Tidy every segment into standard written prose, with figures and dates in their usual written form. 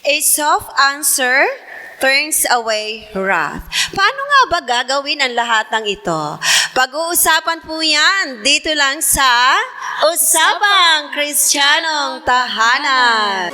A soft answer turns away wrath. Paano nga ba gagawin ang lahat ng ito? Pag-uusapan po yan dito lang sa Usapang Kristiyanong Tahanan.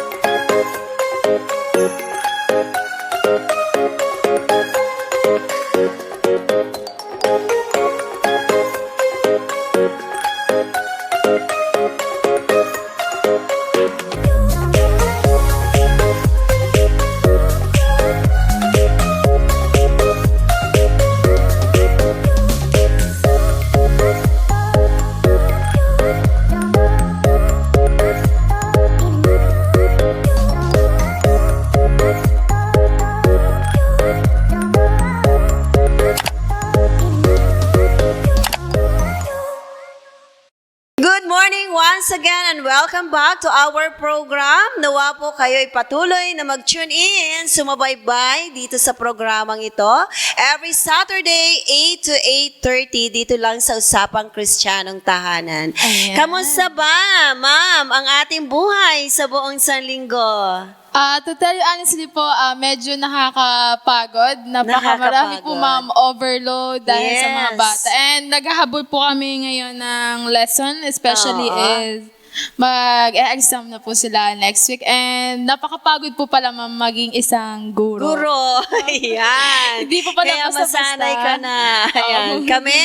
Once again and welcome back to our program. Nawa po kayo ay patuloy na mag-tune in, sumabaybay dito sa programang ito. Every Saturday, 8 to 8:30 dito lang sa Usapang Kristiyanong Tahanan. Ayan. Kamusta ba, ma'am, ang ating buhay sa buong sanlinggo? To tell you honestly po, medyo nakakapagod. Napakamarami po, ma'am, overload dahil sa mga Yes. bata. And naghahabol po kami ngayon ng lesson, especially is mag-exam na po sila next week. And napakapagod po pala, ma'am, maging isang guro. Guro. Ayan. Hindi po pala Kaya basta-basta. masanay ka na. Ayan. Kami,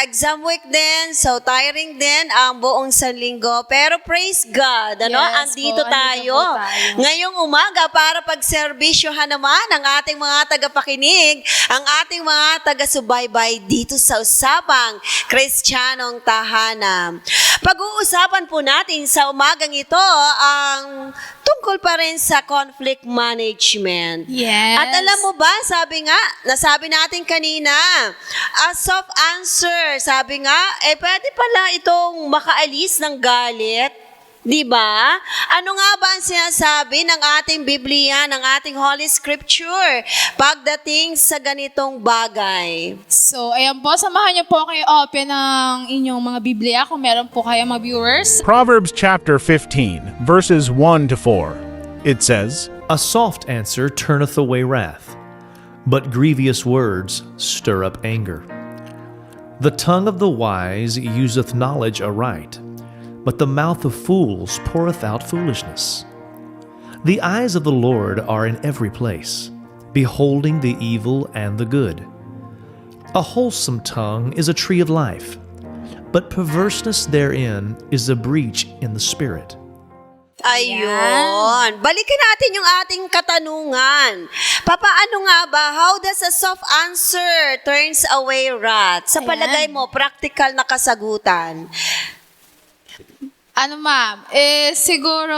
exam week din. So, tiring din ang buong sanlinggo. Pero praise God. Ano? Yes Andito po, tayo. andito po tayo. Ngayong umaga para pagserbisyohan naman ang ating mga tagapakinig, ang ating mga taga-subaybay dito sa Usapang Kristiyanong Tahanan. Pag-uusapan po natin sa umagang ito ang tungkol pa rin sa conflict management. Yes. At alam mo ba, nasabi natin kanina, a soft answer, sabi nga, pwede pala itong makaalis ng galit. Diba? Ano nga ba ang sinasabi ng ating Biblia, ng ating Holy Scripture pagdating sa ganitong bagay? So, ayan po, samahan niyo po kayo open ng inyong mga Biblia kung meron po kayo mga viewers. Proverbs chapter 15, verses 1 to 4. It says, A soft answer turneth away wrath, but grievous words stir up anger. The tongue of the wise useth knowledge aright, but the mouth of fools poureth out foolishness. The eyes of the Lord are in every place, beholding the evil and the good. A wholesome tongue is a tree of life, but perverseness therein is a breach in the spirit. Ayun. Balikan natin yung ating katanungan. Papaano nga ba? How does a soft answer turns away wrath? Sa Ayan. palagay mo, practical na kasagutan. Ano, ma'am, siguro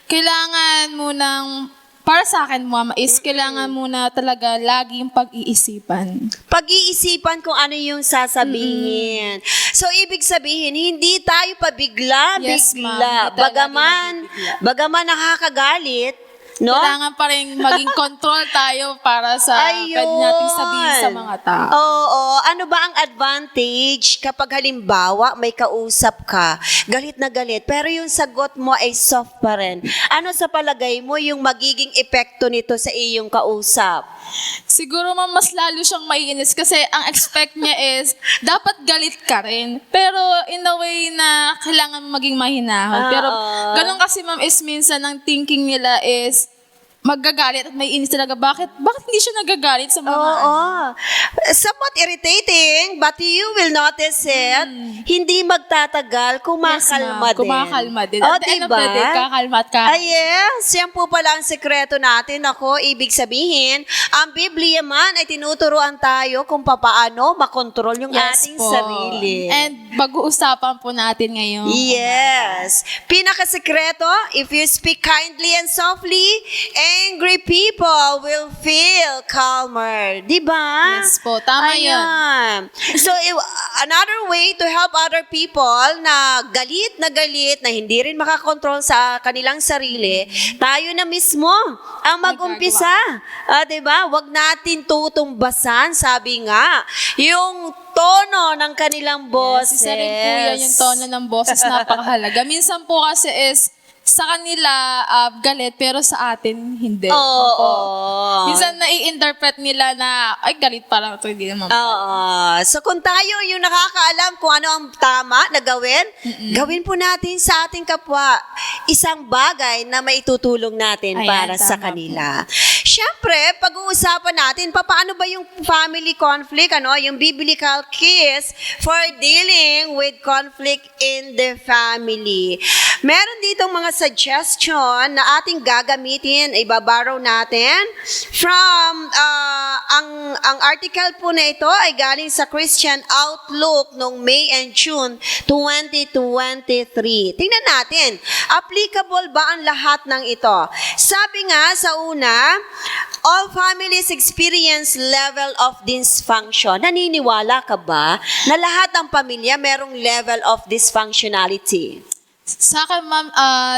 kailangan munang, para sa akin, ma'am, kailangan muna talaga laging pag-iisipan. Pag-iisipan kung ano yung sasabihin. So, ibig sabihin, hindi tayo pabigla-bigla. Yes, ma'am. Hindi tayo Bagaman nakakagalit, no? Kailangan pa rin maging control tayo para sa pwede nating sabihin sa mga tao. Oo. Ano ba ang advantage kapag halimbawa may kausap ka, galit na galit, pero yung sagot mo ay soft pa rin? Ano sa palagay mo yung magiging epekto nito sa iyong kausap? Siguro, ma'am, mas lalo siyang maiinis kasi ang expect niya is dapat galit ka rin. Pero in a way na kailangan maging mahinahon. Pero ganun kasi, ma'am, is minsan ang thinking nila is maggagalit at may inis talaga. Bakit hindi siya nagagalit sa mga Somewhat irritating, but you will notice it. Hindi magtatagal, kumakalma din. Kumakalma din. Oh, At the end of diba? the day, kakalma at kakalma. Yes, yan po pala ang sekreto natin. Ako, ibig sabihin, ang Biblia man ay tinuturuan tayo kung papaano makontrol yung ating sarili. And pag-uusapan po natin ngayon. Yes. Pinakasekreto, if you speak kindly and softly, angry people will feel calmer. Diba? Yes po, tama yun. Ayan. So, another way to help other people na galit, na hindi rin makakontrol sa kanilang sarili, tayo na mismo ang mag-umpisa. Diba? Huwag natin tutumbasan, sabi nga, yung tono ng kanilang boses. Isa rin po yan yung tono ng boses, napakahalaga. Minsan po kasi is, sa kanila galit, pero sa atin hindi. Oo. Minsan nai-interpret nila na, ay galit parang ito, hindi naman. Oo. So kung tayo yung nakakaalam kung ano ang tama na gawin, gawin po natin sa ating kapwa isang bagay na maitutulong natin Ayan, para sa tama kanila. Siyempre, pag-uusapan natin, paano ba yung family conflict, yung biblical keys for dealing with conflict in the family. Meron ditong mga suggestion na ating gagamitin, ibaborrow natin from, ang article po na ito ay galing sa Christian Outlook noong May and June 2023. Tingnan natin, applicable ba ang lahat ng ito? Sabi nga sa una, all families experience level of dysfunction. Naniniwala ka ba na lahat ng pamilya merong level of dysfunctionality? Sa akin, ma'am,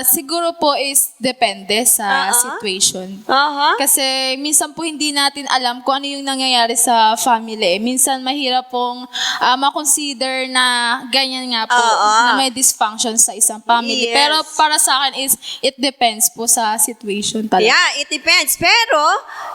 siguro po is depende sa situation. Aha. Kasi minsan po hindi natin alam kung ano yung nangyayari sa family. Minsan mahirap pong makonsider na ganyan nga po, na may dysfunction sa isang family. Yes. Pero para sa akin is, it depends po sa situation talaga. Yeah, it depends. Pero,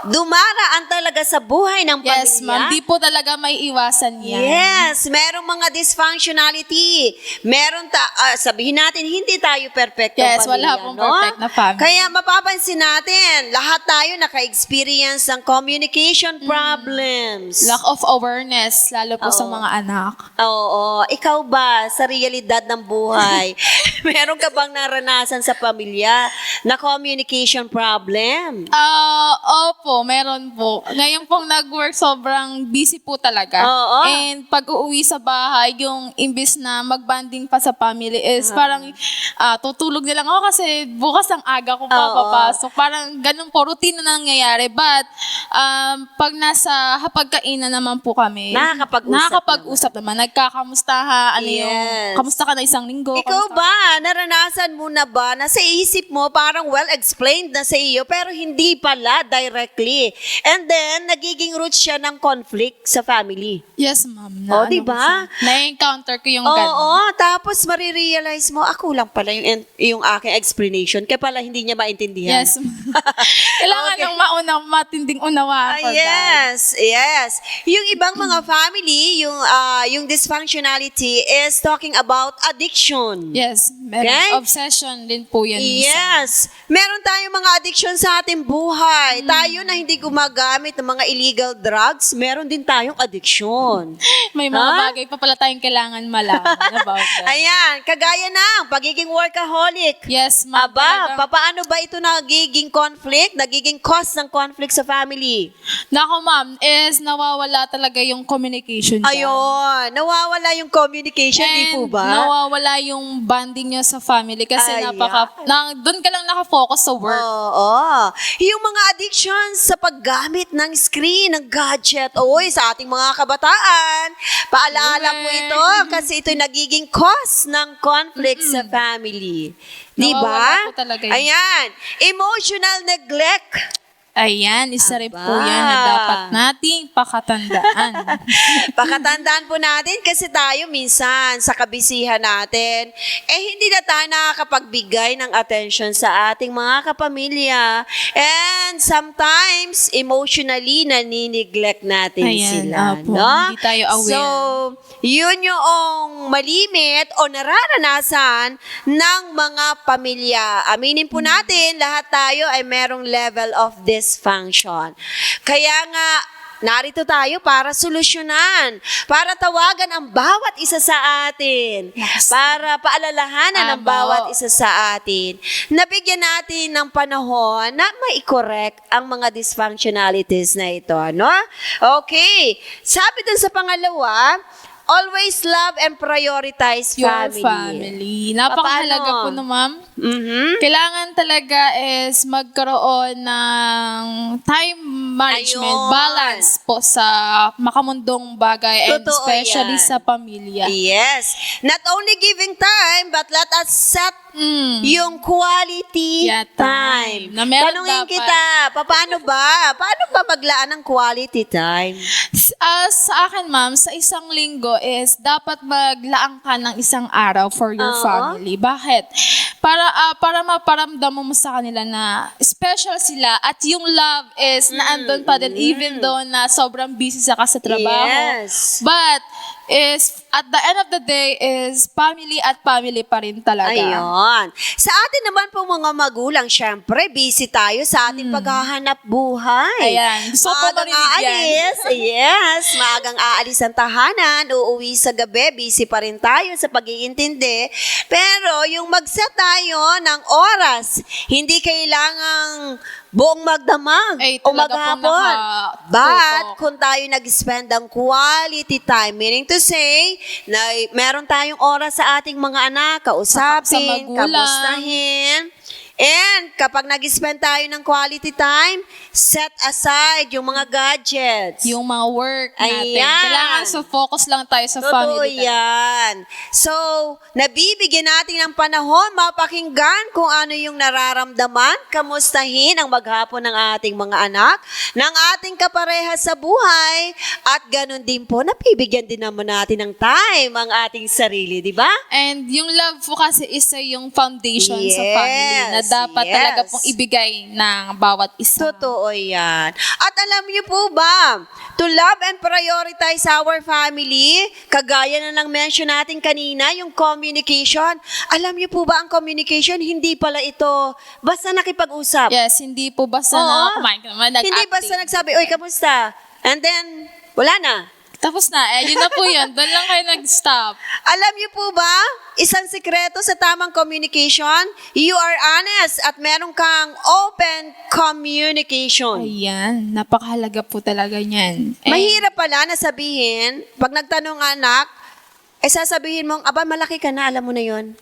dumaraan talaga sa buhay ng pamilya. Yes, ma'am. Di po talaga may iwasan yan. Yes, merong mga dysfunctionality. Meron sabihin natin, hindi tayo perfecto Yes, pamilya, wala pong perfect na family. Kaya mapapansin natin, lahat tayo naka-experience ng communication problems. Lack of awareness, lalo po sa mga anak. Oo. Ikaw ba, sa realidad ng buhay, meron ka bang naranasan sa pamilya na communication problem? Opo, meron po. Ngayon pong nag-work, sobrang busy po talaga. Oo. And pag uuwi sa bahay, yung imbis na mag-banding pa sa family is parang tutulog na lang ako kasi bukas ang aga ko papapasok. Parang ganun po, routine na nangyayari. But pag nasa hapagkainan naman po kami, nakakapag-usap naman. Nagkakamustahan, Yes. kamusta ka na isang linggo? Ikaw kamusta ba, naranasan mo na ba na sa isip mo parang well-explained na sa iyo pero hindi pala directly. And then, nagiging root siya ng conflict sa family. Yes, ma'am. Oh, diba? Na-encounter ko yung Oo, ganun. tapos marirealize mo, ako lang pala yung aking explanation, kaya pala hindi niya maintindihan. Yes. Kailangan ng matinding unawaan for that. Yes. Yung ibang mga family, yung dysfunctionality is talking about addiction. Yes. Meron. Okay? Obsession din po yan. minsan. Yes. Meron tayong mga addiction sa ating buhay. Tayo na hindi gumagamit ng mga illegal drugs, meron din tayong addiction. May mga bagay pa pala tayong kailangan malaman about that. Ayan, kagaya ng pagiging workaholic. Yes, ma'am. Aba, Talagang- paano ba ito nagiging conflict? Nagiging cause ng conflict sa family? Nako, ma'am, is nawawala talaga yung communication dyan. Ayun, nawawala yung communication, di po And ba? nawawala yung bonding nyo sa family kasi Ayan. doon ka lang nakafocus sa work. Oo. Yung mga addictions sa paggamit ng screen, ng gadget, sa ating mga kabataan, paalaala po ito kasi ito nagiging cause ng conflict sa family. Di ba? Nawawala po talaga yun. Ayan. Emotional neglect. Ayan, isa rin po Aba. yan na dapat nating pakatandaan. Pakatandaan po natin kasi tayo minsan sa kabisihan natin, hindi na tayo nakakapagbigay ng attention sa ating mga kapamilya. And sometimes, emotionally, nanineglect natin Ayan, sila. opo. No? Hindi tayo aware. So, yun yung malimit o nararanasan ng mga pamilya. Aminin po natin, lahat tayo ay merong level of dysfunction. Kaya nga, narito tayo para solusyonan, para tawagan ang bawat isa sa atin, para paalalahanan ang Abo. bawat isa sa atin. Nabigyan natin ng panahon na mai-correct ang mga dysfunctionalities na ito. No? Okay. Sabi dun sa pangalawa, always love and prioritize Your family. family. Napakahalaga Paano? po no, ma'am. Mhm. Kailangan talaga is magkaroon ng time management, Ayun. balance po sa makamundong bagay and Totoo especially yan. sa pamilya. Yes. Not only giving time, but let us set Yung quality Yeah, time. time. Na meron Tanungin dapat. kita, paano ba? Paano ba maglaan ng quality time? Sa akin, ma'am, sa isang linggo is dapat maglaan ka ng isang araw for your Oo. family. Bakit? Para maparamdam mo sa kanila na special sila at yung love is naandun pa din even though na sobrang busy ka sa trabaho. Yes. But is at the end of the day is family at family pa rin talaga. Ayun. Sa atin naman po mga magulang, syempre, busy tayo sa ating paghahanap buhay. Ayan. Gusto ko Maagang marinig yan. aalis. Yes. Maagang aalis ang tahanan, uuwi sa gabi, busy pa rin tayo sa pag-iintindi. Pero yung mag-set tayo ng oras, hindi kailangang buong magdamag Ay, o talaga pong maghapon. nakatutok. But kung tayo nag-spend ng quality time, meaning to say, na meron tayong oras sa ating mga anak, kausapin, magulang. kamustahin. And kapag nag-spend tayo ng quality time, set aside yung mga gadgets. Yung mga work natin. Ayan. Kailangan so focus lang tayo sa Totoo family. yan. So, nabibigyan natin ng panahon mapakinggan kung ano yung nararamdaman, kamustahin ang maghapon ng ating mga anak, ng ating kapareha sa buhay, at ganun din po, nabibigyan din naman natin ng time ang ating sarili, di ba? And yung love po kasi isa yung foundation sa Yes, family na dapat yes. talaga pong ibigay ng bawat isa. Totoo yan. At alam niyo po ba, to love and prioritize our family, kagaya na ng mention natin kanina, yung communication. Alam niyo po ba ang communication, hindi pala ito basta nakipag-usap. Yes, hindi po basta Oo. na kumain ka naman, Hindi basta nagsabi, oy, kamusta? And then, wala na. Tapos na, yun na po yun. Doon lang kayo nag-stop. Alam niyo po ba, isang sikreto sa tamang communication, you are honest at meron kang open communication. Ayan, napakahalaga po talaga niyan. And Mahirap pala na sabihin, pag nagtanong ang anak, sasabihin mong, aba, malaki ka na, alam mo na yon.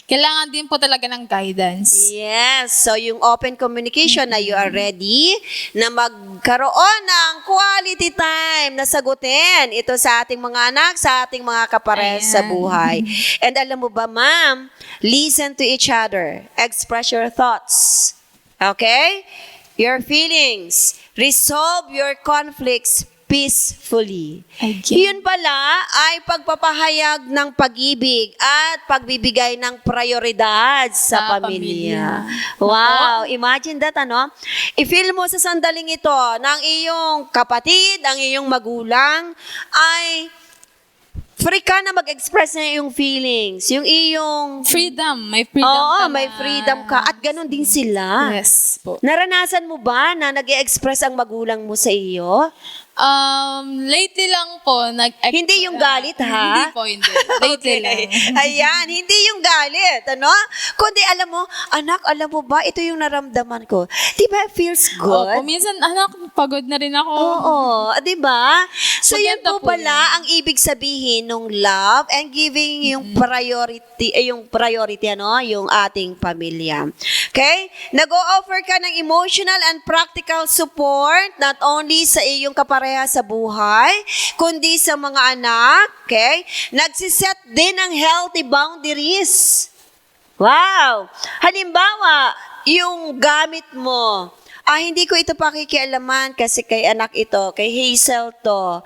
kailangan din po talaga ng guidance. Yes. So, yung open communication na you are ready na magkaroon ng quality time na sagutin ito sa ating mga anak, sa ating mga kapares sa Ayan. buhay. And alam mo ba, ma'am, listen to each other. Express your thoughts. Okay? Your feelings. Resolve your conflicts peacefully. Again. Yun pala ay pagpapahayag ng pag-ibig at pagbibigay ng prioridad sa Sa pamilya. pamilya. Wow, imagine that, ano? I-feel mo sa sandaling ito ng iyong kapatid, ang iyong magulang, ay free ka na mag-express na iyong feelings, yung iyong... Freedom. May freedom Oo, ka may na. freedom ka. At ganun din sila. Yes po. Naranasan mo ba na nag-express ang magulang mo sa iyo? Lately lang po, Hindi yung galit, ha? Hindi po, hindi. Lately lang. Ayan, hindi yung galit, ano? Kundi alam mo, anak, alam mo ba, ito yung naramdaman ko. Di ba, it feels good? Opo, minsan, anak, pagod na rin ako. Oo, di ba? So, yan Maganda po po pala ang ibig sabihin ng love and giving yung priority, ano, yung ating pamilya. Okay? Nag-o-offer ka ng emotional and practical support not only sa iyong kapareha sa buhay, kundi sa mga anak, okay? Nagsiset din ng healthy boundaries. Wow! Halimbawa, yung gamit mo, hindi ko ito pakikialaman kasi kay anak ito, kay Hazel to.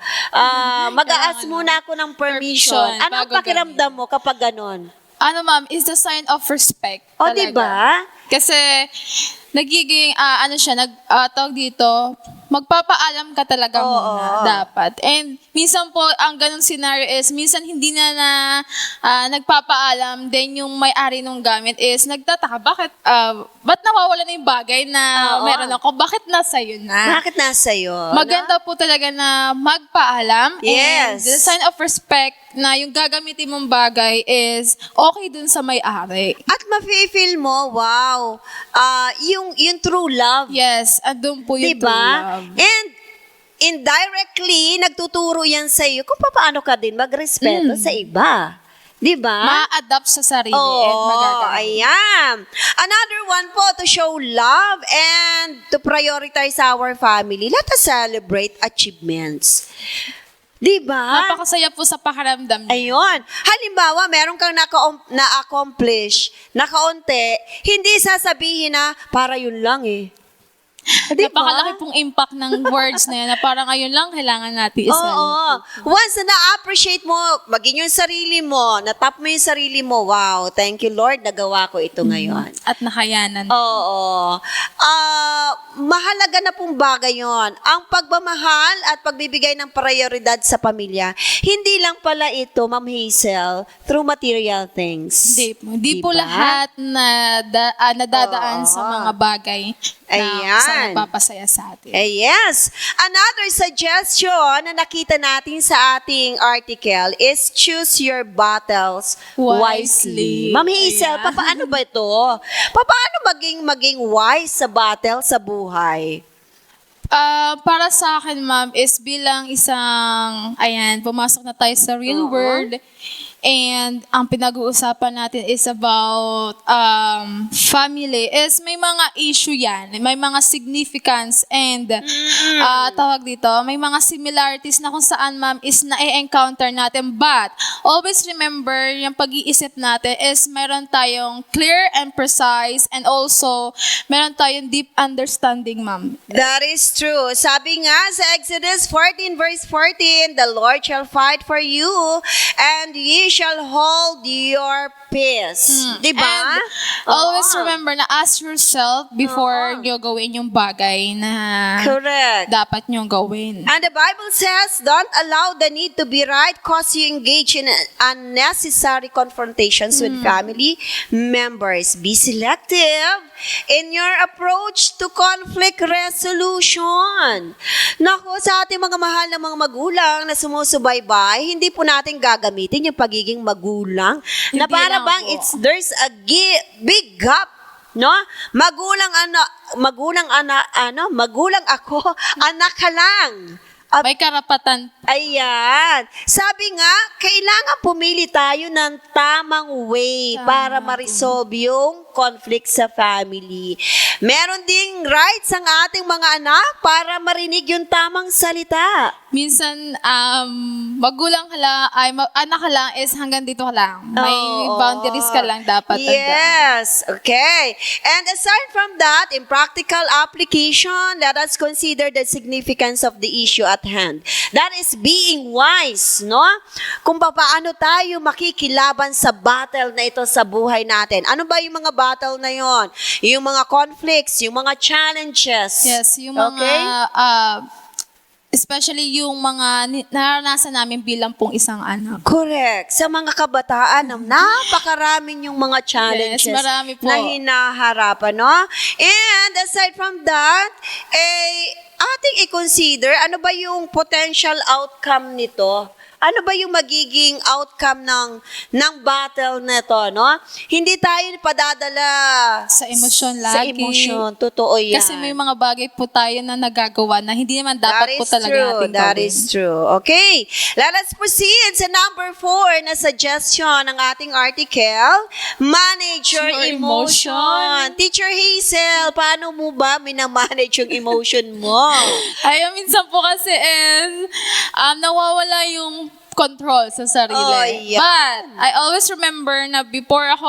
Mag-a-ask muna ako ng permission. Permission, Anong bago pakiramdam mo kapag ganon? Ano ma'am, is the sign of respect. O, talaga. di ba? Kasi, nagiging, tawag dito, magpapaalam ka talaga Oo. muna, dapat. And, minsan po, ang ganong scenario is, minsan hindi na nagpapaalam, then yung may-ari ng gamit is, nagtataka, ba't nawawala na yung bagay na Oo. meron ako? Bakit nasa iyo na? Bakit nasa iyo? Maganda po talaga na magpaalam. Yes. And the sign of respect na yung gagamitin mong bagay is okay dun sa may-ari. At mafe-feel mo, wow, yung true love. Yes, andun po yung Diba? true love. And indirectly, nagtuturo yan sa iyo kung paano ka din magrespeto sa iba. Diba? Ma-adapt sa sarili and Oo, magagawa. ayan. Another one po, to show love and to prioritize our family. Let us celebrate achievements. Di ba? Napakasaya po sa pakiramdam niya. Ayun. Halimbawa, meron kang na-accomplish na kaunti, hindi sasabihin na, para yun lang eh. Di ba? Napakalaki pong impact ng words na yan na parang ayun lang kailangan natin isa. Oo. Once na na-appreciate mo, maging yung sarili mo, natap mo yung sarili mo, wow, thank you Lord, nagawa ko ito ngayon. At nakayanan. Oo. Mahalaga na pong bagay yon. Ang pagmamahal at pagbibigay ng prioridad sa pamilya, hindi lang pala ito, Ma'am Hazel, through material things. Hindi po Diba? lahat na nadadaan sa mga bagay na sa Ayan. nagpapasaya sa atin. Yes. Another suggestion na nakita natin sa ating article is choose your battles wisely. Wisely. Ma'am Hazel, Ayan. paano ba ito? Paano maging wise sa battle sa buhay? Para sa akin, ma'am, is bilang isang, pumasok na tayo sa real world. And ang pinag-uusapan natin is about family. Is may mga issue yan. May mga significance and tawag dito, may mga similarities na kung saan, ma'am, is na-encounter natin. But always remember, yung pag-iisip natin is meron tayong clear and precise and also meron tayong deep understanding, ma'am. That is true. Sabi nga sa Exodus 14 verse 14, the Lord shall fight for you and ye shall hold your peace. Diba? And always remember na ask yourself before nyo gawin yung bagay na Correct. dapat nyo gawin. And the Bible says, don't allow the need to be right cause you engage in unnecessary confrontations with family members. Be selective in your approach to conflict resolution. Naku, sa ating mga mahal na mga magulang na sumusubaybay, hindi po natin gagamitin yung pagiging magulang na Hindi para lang bang po. there's a big gap, no? Magulang ako, anak ka lang. May karapatan. Ayan. Sabi nga, kailangan pumili tayo ng tamang way para ma-resolve yung conflict sa family. Meron ding rights ang ating mga anak para marinig yung tamang salita. Minsan, magulang ka lang, anak ka lang is hanggang dito ka lang. May Oo. boundaries ka lang dapat. Yes. Okay. And aside from that, in practical application, let us consider the significance of the issue at hand. That is being wise, no? Kung paano tayo makikilaban sa battle na ito sa buhay natin. Ano ba yung mga battle na yon? Yung mga conflicts, yung mga challenges. Yes, yung mga, especially yung mga naranasan namin bilang pong isang anak. Correct. Sa mga kabataan, napakaraming yung mga challenges Yes, marami po. na hinaharap, no? And aside from that, ating i-consider, ano ba yung potential outcome nito? Ano ba yung magiging outcome ng battle na to, no? Hindi tayo padadala Sa emosyon sa lagi. emosyon. Totoo yan. Kasi may mga bagay po tayo na nagagawa na hindi naman dapat po talaga natin That gawin. is true. Okay. Let us proceed sa number 4 na suggestion ng ating article. Manage your Your emotion. emotion. Teacher Hazel, paano mo ba minamanage yung emotion mo? Ayun, minsan po kasi is, nawawala yung control sa sarili. Oh, yeah. But, I always remember na before ako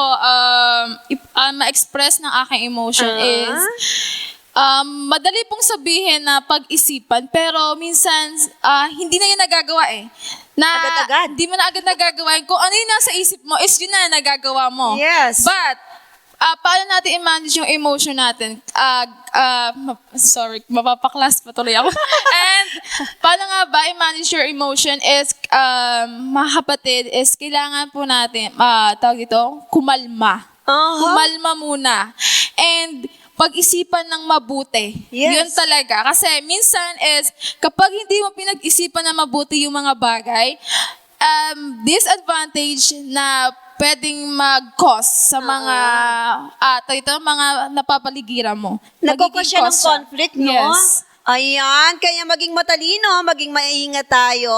ma-express ng aking emotion is, madali pong sabihin na pag-isipan, pero minsan, hindi na yun nagagawa eh. Na Agad-agad. Hindi mo na agad nagagawa. Kung ano yung nasa isip mo, is yun na nagagawa mo. Yes. But, paano natin i-manage yung emotion natin? Sorry, mapapaklas pa tuloy ako. And, paano nga ba i-manage your emotion is, mga kapatid, is kailangan po natin, tawag dito, kumalma. Kumalma muna. And, pag-isipan ng mabuti. Yes. Yun talaga. Kasi minsan is, kapag hindi mo pinag-isipan ng mabuti yung mga bagay, disadvantage na pwedeng mag-cause sa mga mga napapaligiran mo. Nagkukos siya ng Magiging cause conflict, no? Yes. Ayan, kaya maging matalino, maging maingat tayo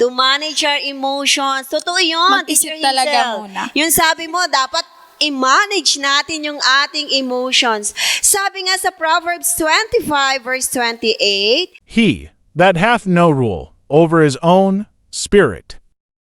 to manage our emotions. Totoo yun, Mag-isip Teacher talaga Hazel. muna. Yung sabi mo, dapat i-manage natin yung ating emotions. Sabi nga sa Proverbs 25 verse 28, He that hath no rule over his own spirit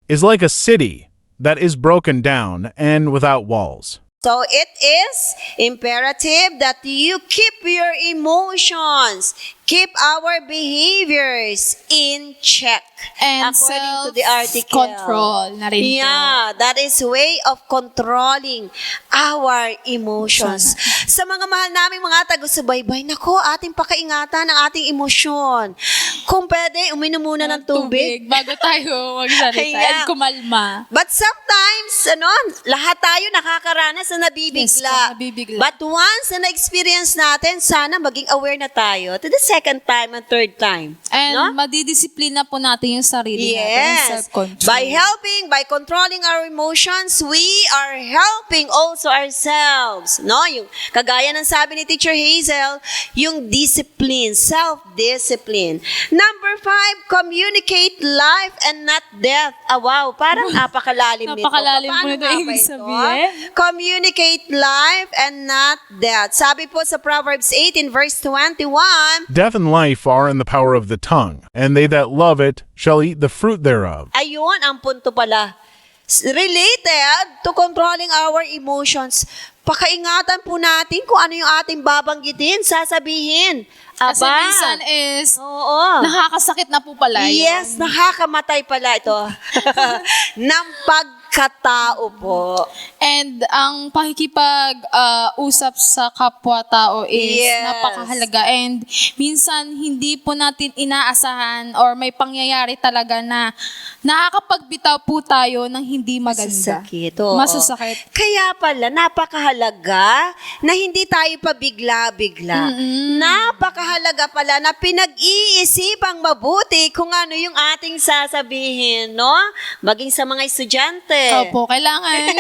is like a city that is broken down and without walls. So it is imperative that you keep your emotions, keep our behaviors in check. And according to the article. self-control na rin po. Yeah, that is way of controlling our emotions. Sa mga mahal naming mga taga-subaybay, nako, ating pakaingatan ang ating emosyon. Kung pwede, uminom muna ng tubig. Bago tayo magsalita Kaya- and kumalma. But sometimes, lahat tayo nakakaranas na nabibigla. Yes po, nabibigla. But once na na-experience natin, sana maging aware na tayo to the second time and third time. And madidisiplina po natin yung sarili natin, Yes. self-control. By controlling our emotions, we are helping also ourselves. No? Yung kagaya ng sabi ni Teacher Hazel, yung discipline, self-discipline. Number 5, communicate life and not death. Wow, parang napakalalim nito. Napakalalim po Paano nito, nga ba ibig ito? sabihin. Communicate life and not death. Sabi po sa Proverbs 18 verse 21, Death and life are in the power of the tongue, and they that love it shall eat the fruit thereof. ayun ang punto pala. Related to controlling our emotions. Pakaingatan po natin kung ano yung ating babanggitin, sasabihin. Kasi Aba. minsan is, Oo. nakakasakit na po pala yun. Yes, nakakamatay pala ito. ng pagkatao po. And ang pakikipag-usap sa kapwa-tao is Yes. napakahalaga. And minsan, hindi po natin inaasahan or may pangyayari talaga na nakakapagbitaw po tayo ng hindi maganda. Masasakit. Oo. Masasakit. Kaya pala, napakahalaga na hindi tayo pabigla-bigla. Napakahalaga pala na pinag-iisipang mabuti kung ano yung ating sasabihin, no? Maging sa mga estudyante. Opo, kailangan.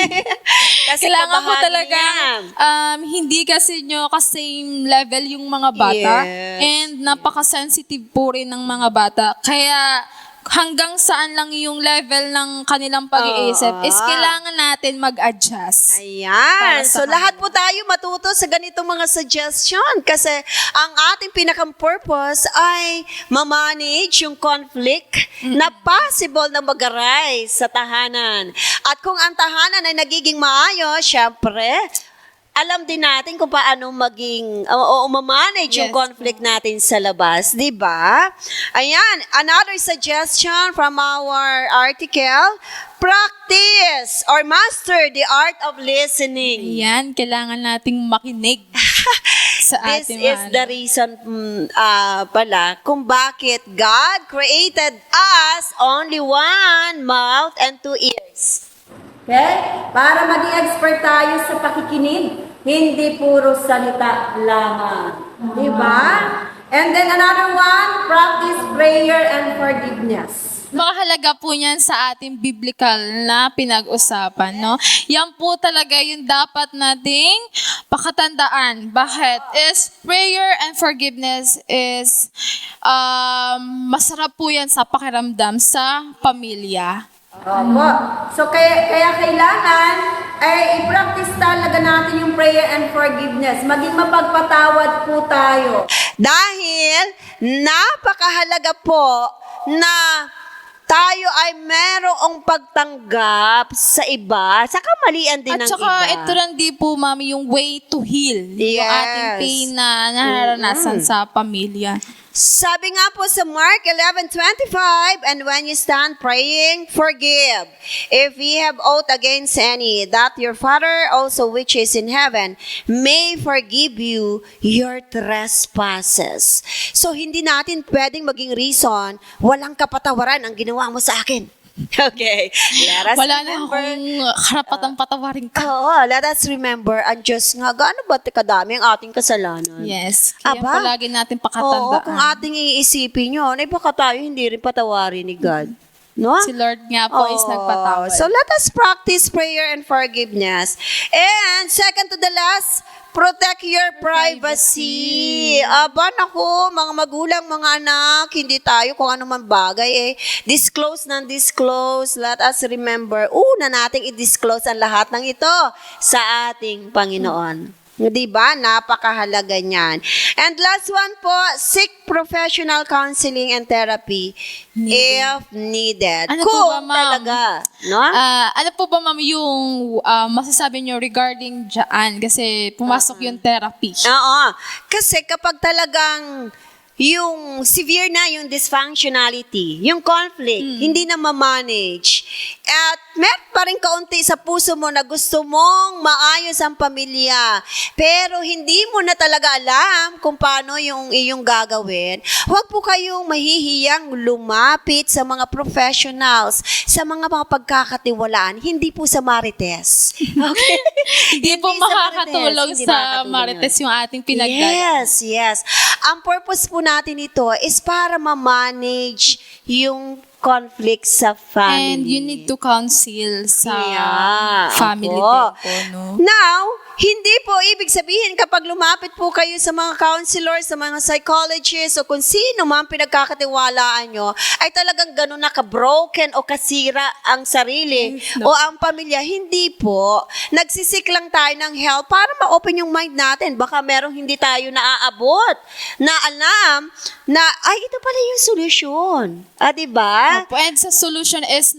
Kasi Kailangan po kabahagi talaga, niyan. hindi kasi nyo ka-same level yung mga bata. Yes. And napaka-sensitive po rin ng mga bata. Kaya hanggang saan lang yung level ng kanilang pag-iisip is kailangan natin mag-adjust. Ayan. Para sa So, lahat po tayo matuto sa ganitong mga suggestion kasi ang ating pinakang-purpose ay ma-manage yung conflict na possible na mag-arise sa tahanan. At kung ang tahanan ay nagiging maayos, syempre, alam din natin kung paano maging o ma-manage yung Yes. conflict natin sa labas, di ba? Ayan, another suggestion from our article, practice or master the art of listening. Ayan, kailangan nating makinig sa This ating is the reason pala kung bakit God created us only one mouth and two ears. Okay? Para maging expert tayo sa pakikinig, hindi puro salita lamang. Di ba? And then another one, practice prayer and forgiveness. Makahalaga po niyan sa ating biblical na pinag-usapan, no? Yan po talaga yung dapat nating pakatandaan. Bakit? Is prayer and forgiveness is masarap po yan sa pakiramdam sa pamilya. Opo. So, kaya kailangan ay i-practice talaga natin yung prayer and forgiveness. Maging mapagpatawad po tayo. Dahil napakahalaga po na tayo ay merong pagtanggap sa iba, sa kamalian din At ng saka iba. ito lang din po, mami, yung way to heal. Yung Yes. ating pain na nararanasan sa pamilya. Sabi nga po sa Mark 11:25, and when you stand praying, forgive. If ye have aught against any, that your Father also which is in heaven may forgive you your trespasses. So, hindi natin pwedeng maging reason, walang kapatawaran ang ginawa mo sa akin. Okay. Let us Wala na remember. akong karapatang patawarin ka. Oo, let us remember, ang Diyos nga, gaano ba kadami ang ating kasalanan? Yes. Kaya Aba. po lagi natin Oo, pakatandaan. kung ating iisipin yun, ay baka tayo hindi rin patawarin ni God. No? Si Lord nga po is Oo. nagpatawad. So let us practice prayer and forgiveness. And second to the last, protect your privacy. Aba, naku, mga magulang, mga anak, hindi tayo kung ano man bagay disclose ng disclose. Let us remember, una nating i-disclose ang lahat ng ito sa ating Panginoon. Di ba? Napakahalaga niyan. And last one po, seek professional counseling and therapy if needed. Ano po Kung ba, ma'am? talaga, no? Ano po ba, ma'am, yung masasabi nyo regarding dyan? Kasi pumasok yung therapy. Oo. Kasi kapag talagang yung severe na yung dysfunctionality, yung conflict, hindi na ma-manage. At meron pa rin kaunti sa puso mo na gusto mong maayos ang pamilya, pero hindi mo na talaga alam kung paano yung iyong gagawin. Huwag po kayong mahihiyang lumapit sa mga professionals, sa mga pagkakatiwalaan, hindi po sa Marites. Okay? Hindi po Hindi sa makakatulong Marites, hindi sa makakatulong Marites yun. yung ating pinagdadaanan. Yes, yes. Ang purpose po natin ito is para ma-manage yung conflict sa family. And you need to counsel sa Yeah, family opo. din po, no? Now, hindi po ibig sabihin kapag lumapit po kayo sa mga counselors, sa mga psychologists, o kung sino man pinagkakatiwalaan nyo, ay talagang ganun na ka-broken o kasira ang sarili o ang pamilya. Hindi po. Nagsisik lang tayo ng help para ma-open yung mind natin. Baka merong hindi tayo naaabot na alam na, ay, ito pala yung solusyon. Diba? Opo, and sa solution is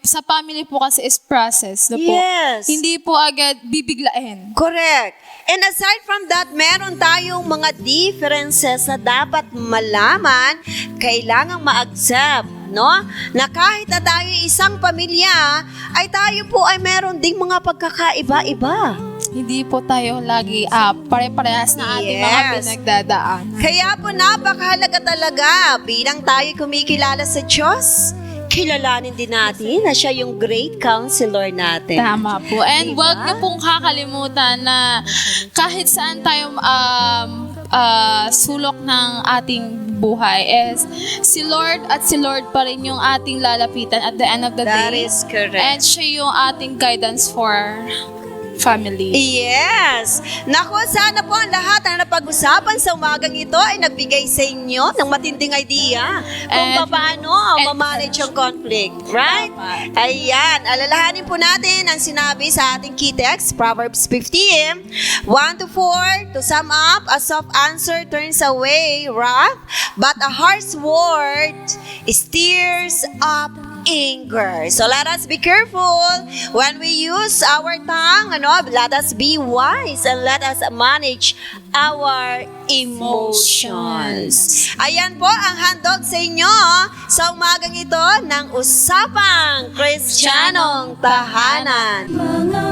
sa family po kasi is process na po. Yes. Hindi po agad bibiglain. Correct. And aside from that, meron tayong mga differences na dapat malaman, kailangang ma-accept, no? Na kahit na tayo isang pamilya, ay tayo po ay meron ding mga pagkakaiba-iba. Hindi po tayo lagi pare-parehas na ating mga Yes. pinagdadaan. Kaya po napakahalaga talaga bilang tayo kumikilala sa Diyos, kilalanin din natin na siya yung great counselor natin. Tama po. And Diba? wag niyo pong kakalimutan na kahit saan tayo sulok ng ating buhay is si Lord at si Lord pa rin yung ating lalapitan at the end of the That day. is correct. And siya yung ating guidance for family. Yes! Naku, sana po ang lahat na napag-usapan sa umagang ito ay nagbigay sa inyo ng matinding idea kung And- paano and- ma-manage yung conflict. Right? Tama. Ayan. Alalahanin po natin ang sinabi sa ating key text, Proverbs 15, 1-4. To sum up, a soft answer turns away wrath, but a harsh word stirs up anger. So let us be careful when we use our tongue. Let us be wise and let us manage our emotions. Ayan po ang handog sa inyo sa umagang ito ng Usapang Kristiyanong Tahanan. Mga